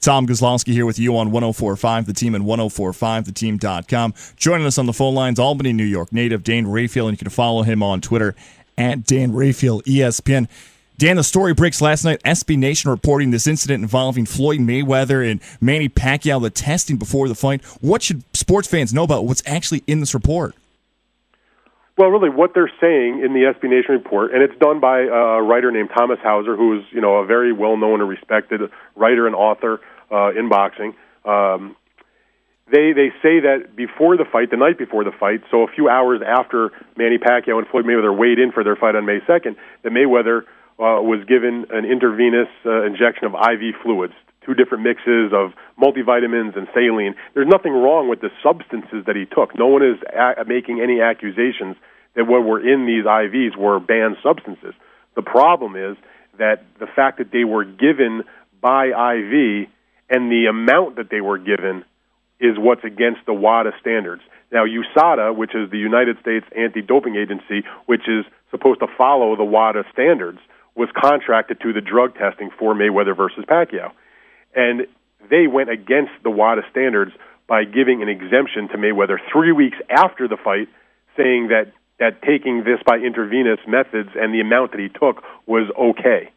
Tom Goslowski here with you on 104.5 The Team and 104.5theteam.com. Joining us on the phone lines, Albany, New York native Dan Rafael, and you can follow him on Twitter at Dan Rafael ESPN. Dan, the story breaks last night. SB Nation reporting this incident involving Floyd Mayweather and Manny Pacquiao, the testing before the fight. What should sports fans know about what's actually in this report? Well, really, what they're saying in the SB Nation report, and it's done by a writer named Thomas Hauser, who is, a very well-known and respected writer and author in boxing. They say that before the fight, the night before the fight, so a few hours after Manny Pacquiao and Floyd Mayweather weighed in for their fight on May 2nd, that Mayweather was given an intravenous injection of IV fluids, 2 different mixes of multivitamins and saline. There's nothing wrong with the substances that he took. No one is making any accusations that what were in these IVs were banned substances. The problem is that the fact that they were given by IV and the amount that they were given is what's against the WADA standards. Now, USADA, which is the United States Anti-Doping Agency, which is supposed to follow the WADA standards, was contracted to the drug testing for Mayweather versus Pacquiao. And they went against the WADA standards by giving an exemption to Mayweather 3 weeks after the fight, saying that taking this by intravenous methods and the amount that he took was okay.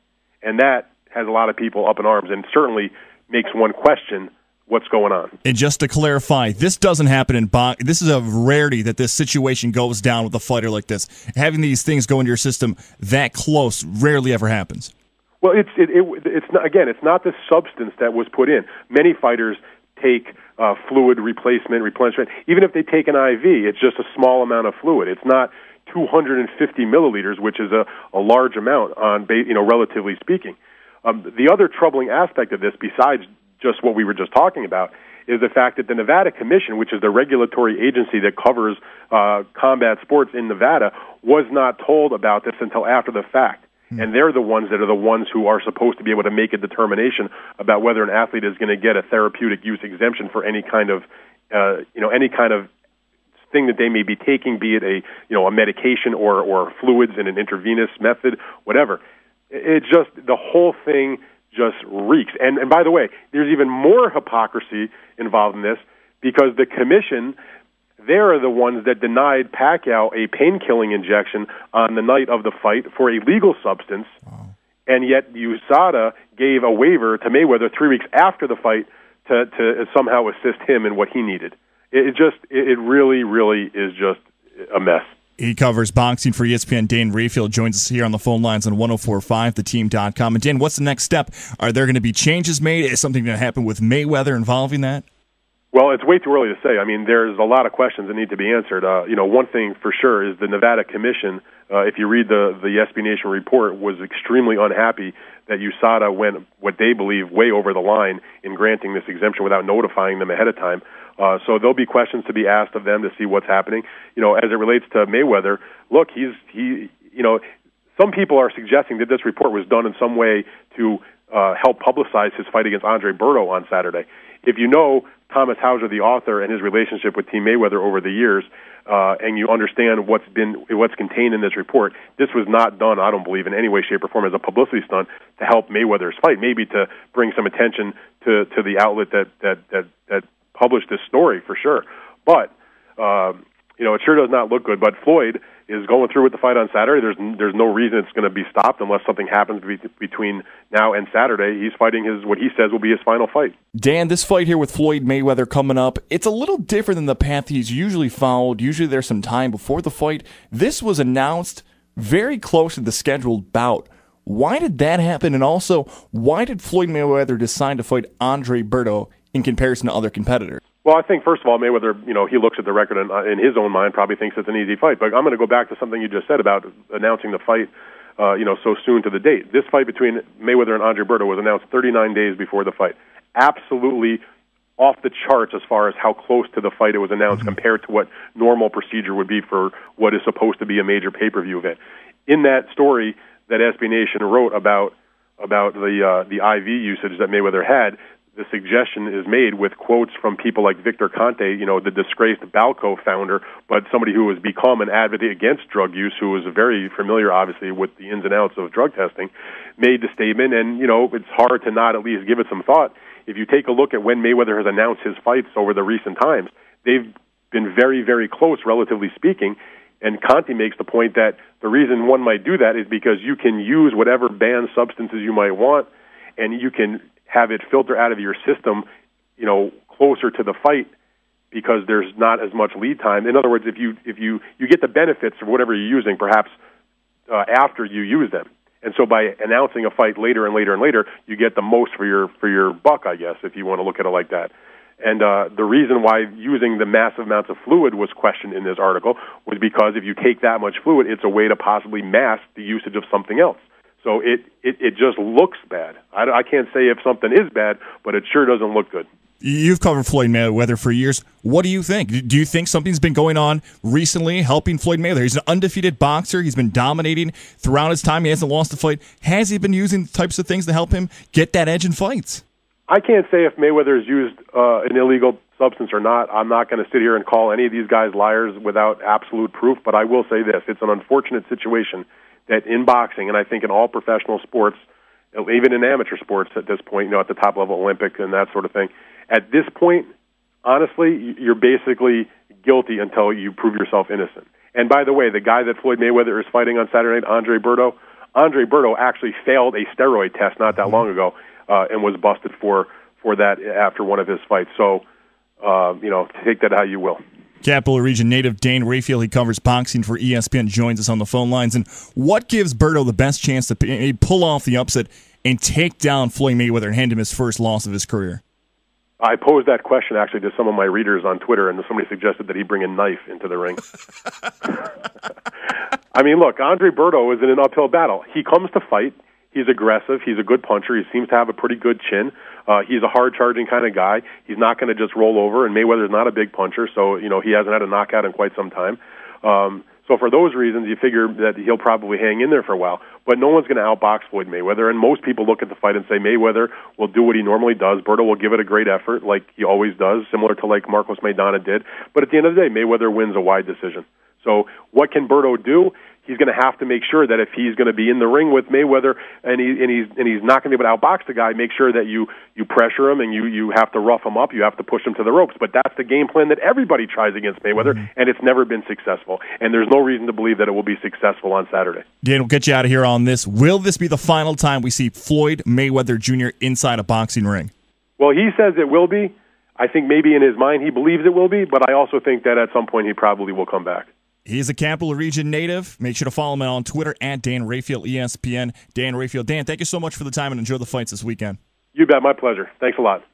And that has a lot of people up in arms and certainly makes one question what's going on. And just to clarify, this doesn't happen in boxing. This is a rarity that this situation goes down with a fighter like this. Having these things go into your system that close rarely ever happens. Well, it's not, again, it's not the substance that was put in. Many fighters take fluid replenishment. Even if they take an IV, it's just a small amount of fluid. It's not 250 milliliters, which is a large amount relatively speaking. The other troubling aspect of this, besides just what we were just talking about, is the fact that the Nevada Commission, which is the regulatory agency that covers combat sports in Nevada, was not told about this until after the fact. And they're the ones who are supposed to be able to make a determination about whether an athlete is going to get a therapeutic use exemption for any kind of thing that they may be taking, be it a medication or fluids in an intravenous method, whatever. It just, the whole thing just reeks. And by the way, there's even more hypocrisy involved in this, because the commission, they're the ones that denied Pacquiao a pain-killing injection on the night of the fight for a legal substance, and yet USADA gave a waiver to Mayweather 3 weeks after the fight to somehow assist him in what he needed. It really, really is just a mess. He covers boxing for ESPN. Dan Rafael joins us here on the phone lines on 104.5theteam.com. And Dan, what's the next step? Are there going to be changes made? Is something going to happen with Mayweather involving that? Well, it's way too early to say. I mean, there's a lot of questions that need to be answered. One thing for sure is the Nevada Commission, if you read the SB Nation report, was extremely unhappy that USADA went, what they believe, way over the line in granting this exemption without notifying them ahead of time. So there'll be questions to be asked of them to see what's happening. As it relates to Mayweather, look, some people are suggesting that this report was done in some way to help publicize his fight against Andre Berto on Saturday. If you know Thomas Hauser, the author, and his relationship with Team Mayweather over the years, and you understand what's contained in this report, this was not done, I don't believe, in any way, shape, or form as a publicity stunt to help Mayweather's fight, maybe to bring some attention to the outlet that published this story, for sure. But it sure does not look good. But Floyd is going through with the fight on Saturday. There's no reason it's going to be stopped unless something happens between now and Saturday. He's fighting what he says will be his final fight. Dan, this fight here with Floyd Mayweather coming up, it's a little different than the path he's usually followed. Usually there's some time before the fight. This was announced very close to the scheduled bout. Why did that happen? And also, why did Floyd Mayweather decide to fight Andre Berto in comparison to other competitors? Well, I think, first of all, Mayweather, he looks at the record and in his own mind probably thinks it's an easy fight. But I'm going to go back to something you just said about announcing the fight, so soon to the date. This fight between Mayweather and Andre Berto was announced 39 days before the fight. Absolutely off the charts as far as how close to the fight it was announced compared to what normal procedure would be for what is supposed to be a major pay-per-view event. In that story that SB Nation wrote about the IV usage that Mayweather had, the suggestion is made with quotes from people like Victor Conte, the disgraced Balco founder, but somebody who has become an advocate against drug use, who was very familiar, obviously, with the ins and outs of drug testing, made the statement, and, it's hard to not at least give it some thought. if you take a look at when Mayweather has announced his fights over the recent times, they've been very, very close, relatively speaking. And Conte makes the point that the reason one might do that is because you can use whatever banned substances you might want, and you can have it filter out of your system, closer to the fight, because there's not as much lead time. In other words, if you get the benefits of whatever you're using, perhaps after you use them. And so by announcing a fight later and later and later, you get the most for your buck, I guess, if you want to look at it like that. And the reason why using the massive amounts of fluid was questioned in this article was because if you take that much fluid, it's a way to possibly mask the usage of something else. So it just looks bad. I can't say if something is bad, but it sure doesn't look good. You've covered Floyd Mayweather for years. What do you think? Do you think something's been going on recently helping Floyd Mayweather? He's an undefeated boxer. He's been dominating throughout his time. He hasn't lost a fight. Has he been using types of things to help him get that edge in fights? I can't say if Mayweather has used an illegal substance or not. I'm not going to sit here and call any of these guys liars without absolute proof, but I will say this. It's an unfortunate situation that in boxing, and I think in all professional sports, even in amateur sports at this point, at the top level, Olympic and that sort of thing, at this point, honestly, you're basically guilty until you prove yourself innocent. And by the way, the guy that Floyd Mayweather is fighting on Saturday night, Andre Berto actually failed a steroid test not that long ago and was busted for that after one of his fights. So, take that how you will. Capital Region native Dane Rafael, he covers boxing for ESPN, joins us on the phone lines. And what gives Berto the best chance to pull off the upset and take down Floyd Mayweather and hand him his first loss of his career? I posed that question actually to some of my readers on Twitter, and somebody suggested that he bring a knife into the ring. I mean, look, Andre Berto is in an uphill battle. He comes to fight. He's aggressive. He's a good puncher. He seems to have a pretty good chin. He's a hard-charging kind of guy. He's not going to just roll over, and Mayweather's not a big puncher, so he hasn't had a knockout in quite some time. So for those reasons, you figure that he'll probably hang in there for a while. But no one's going to outbox Floyd Mayweather, and most people look at the fight and say Mayweather will do what he normally does. Berto will give it a great effort, like he always does, similar to like Marcos Maidana did. But at the end of the day, Mayweather wins a wide decision. So what can Berto do? He's going to have to make sure that if he's going to be in the ring with Mayweather and he's not going to be able to outbox the guy, make sure that you pressure him and you have to rough him up, you have to push him to the ropes. But that's the game plan that everybody tries against Mayweather, and it's never been successful. And there's no reason to believe that it will be successful on Saturday. Dan, we'll get you out of here on this. Will this be the final time we see Floyd Mayweather Jr. inside a boxing ring? Well, he says it will be. I think maybe in his mind he believes it will be, but I also think that at some point he probably will come back. He's a Capital Region native. Make sure to follow him on Twitter at Dan Rafael, ESPN. Dan Rafael. Dan, thank you so much for the time and enjoy the fights this weekend. You bet. My pleasure. Thanks a lot.